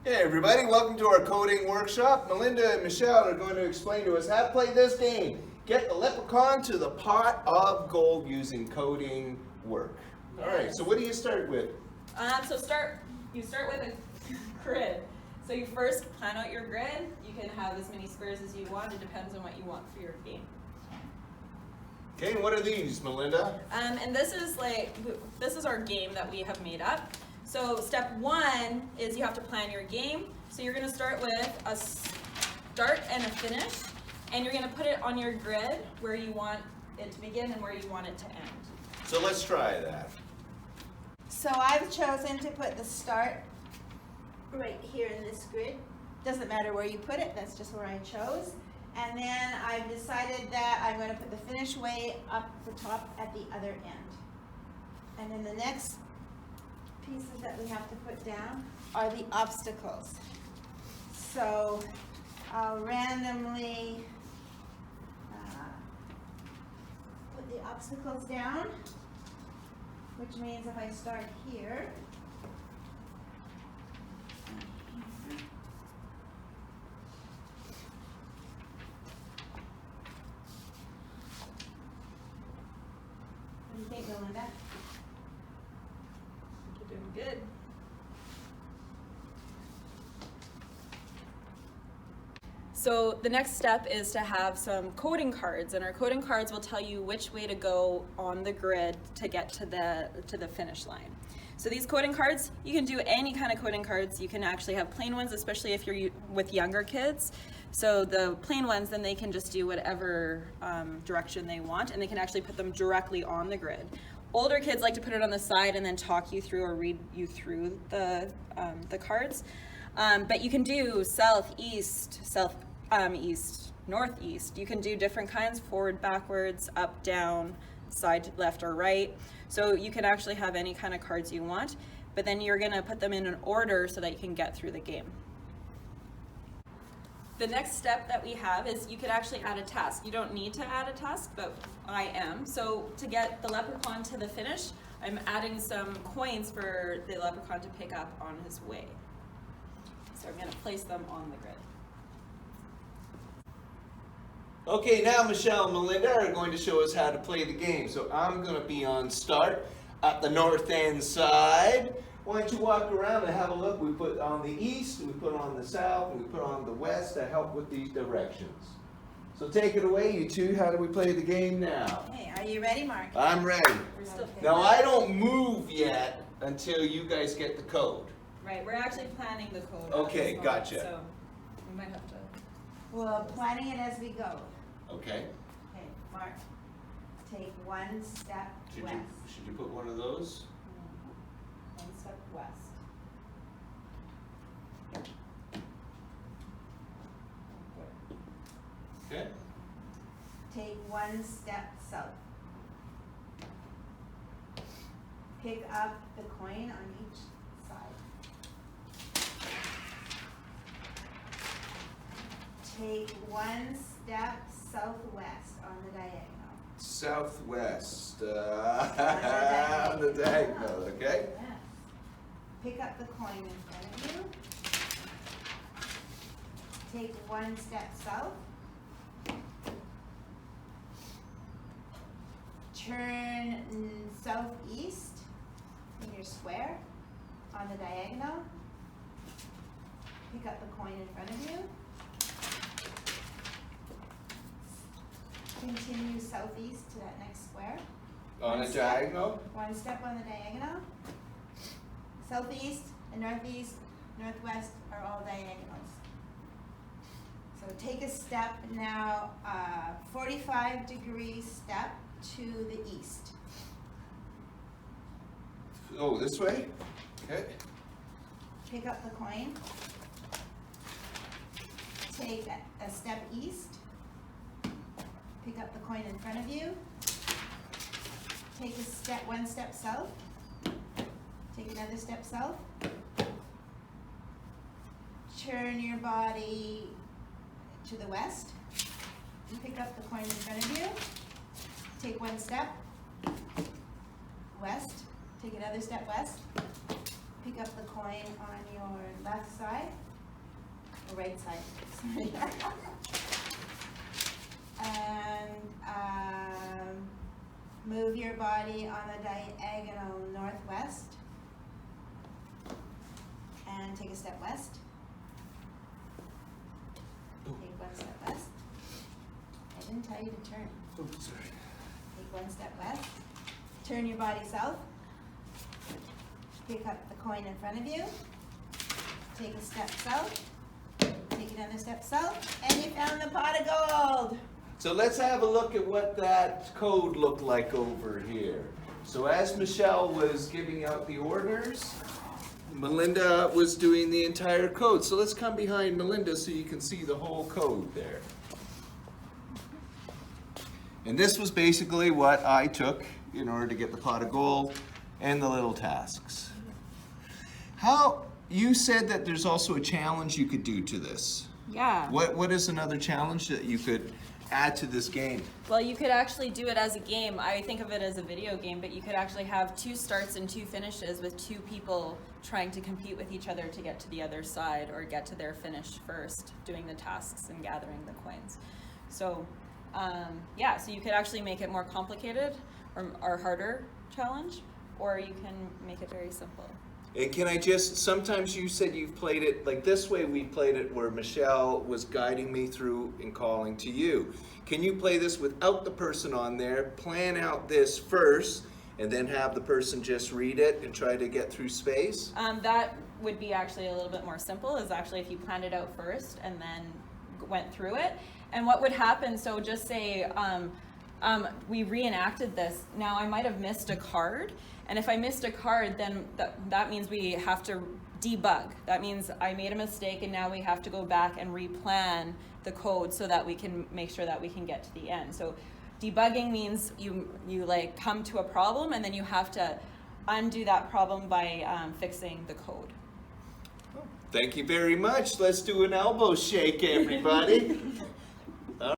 Hey everybody, welcome to our coding workshop. Melinda and Michelle are going to explain to us how to play this game. Get the leprechaun to the pot of gold using coding work. All right, so what do you start with? You start with a grid. So you first plan out your grid. You can have as many squares as you want. It depends on what you want for your game. Okay, and what are these, Melinda? And this is our game that we have made up. So step one is you have to plan your game. So you're going to start with a start and a finish, and you're going to put it on your grid where you want it to begin and where you want it to end. So let's try that. So I've chosen to put the start right here in this grid. Doesn't matter where you put it, that's just where I chose. And then I've decided that I'm going to put the finish way up the top at the other end. And then the next pieces that we have to put down are the obstacles. So I'll randomly put the obstacles down, which means if I start here, what do you think, Melinda? You're doing good. So the next step is to have some coding cards, and our coding cards will tell you which way to go on the grid to get to the finish line. So these coding cards, you can do any kind of coding cards. You can actually have plain ones, especially if you're with younger kids. So the plain ones, then they can just do whatever direction they want, and they can actually put them directly on the grid. Older kids like to put it on the side and then talk you through or read you through the cards. But you can do south, east, east, northeast. You can do different kinds, forward, backwards, up, down, side, left, or right. So you can actually have any kind of cards you want, but then you're gonna put them in an order so that you can get through the game. The next step that we have is you could actually add a task. You don't need to add a task, but I am. So to get the leprechaun to the finish, I'm adding some coins for the leprechaun to pick up on his way. So I'm going to place them on the grid. Okay, now Michelle and Melinda are going to show us how to play the game. So I'm going to be on start at the north end side. Why don't you walk around and have a look? We put on the east, we put on the south, and we put on the west to help with these directions. So take it away, you two. How do we play the game now? Hey, are you ready, Mark? I'm ready. We're still Okay. Now I don't move yet until you guys get the code. Right, we're actually planning the code. Okay, at this moment, gotcha. So we might have to. We're planning it as we go. Okay. Okay, Mark, take one step west. Should you put one of those? One step west. Okay. Take one step south. Pick up the coin on each side. Take one step southwest on the diagonal. Southwest. On the diagonal, okay? Yes. Pick up the coin in front of you. Take one step south. Turn southeast in your square on the diagonal. Pick up the coin in front of you. Continue southeast to that next square. On a diagonal? One step on the diagonal. Southeast and northeast, northwest are all diagonals. So take a step now, 45-degree step to the east. Oh, this way? Okay. Pick up the coin. Take a step east. Pick up the coin in front of you. Take one step south. Take another step south. Turn your body to the west. Pick up the coin in front of you. Take one step west. Take another step west. pick up the coin on your left side, or right side, sorry. And move your body on the diagonal northwest. And take a step west. Take one step west. I didn't tell you to turn. Oops, sorry. Take one step west. Turn your body south. Pick up the coin in front of you. Take a step south. Take another step south. And you found the pot of gold. So let's have a look at what that code looked like over here. So as Michelle was giving out the orders, Melinda was doing the entire code. So let's come behind Melinda so you can see the whole code there. And this was basically what I took in order to get the pot of gold and the little tasks. You said that there's also a challenge you could do to this. Yeah. What is another challenge that you could add to this game? Well, you could actually do it as a game. I think of it as a video game, but you could actually have 2 starts and 2 finishes with 2 people trying to compete with each other to get to the other side or get to their finish first, doing the tasks and gathering the coins. So, yeah, so you could actually make it more complicated or harder challenge, or you can make it very simple. And can I sometimes you said you've played it, like this way we played it where Michelle was guiding me through and calling to you. Can you play this without the person on there, plan out this first, and then have the person just read it and try to get through space? That would be actually a little bit more simple, is actually if you planned it out first and then went through it. And what would happen, so just say we reenacted this. Now I might have missed a card, and if I missed a card, then that means we have to debug. That means I made a mistake and now we have to go back and replan the code so that we can make sure that we can get to the end. So debugging means you like come to a problem and then you have to undo that problem by fixing the code. Thank you very much. Let's do an elbow shake, everybody.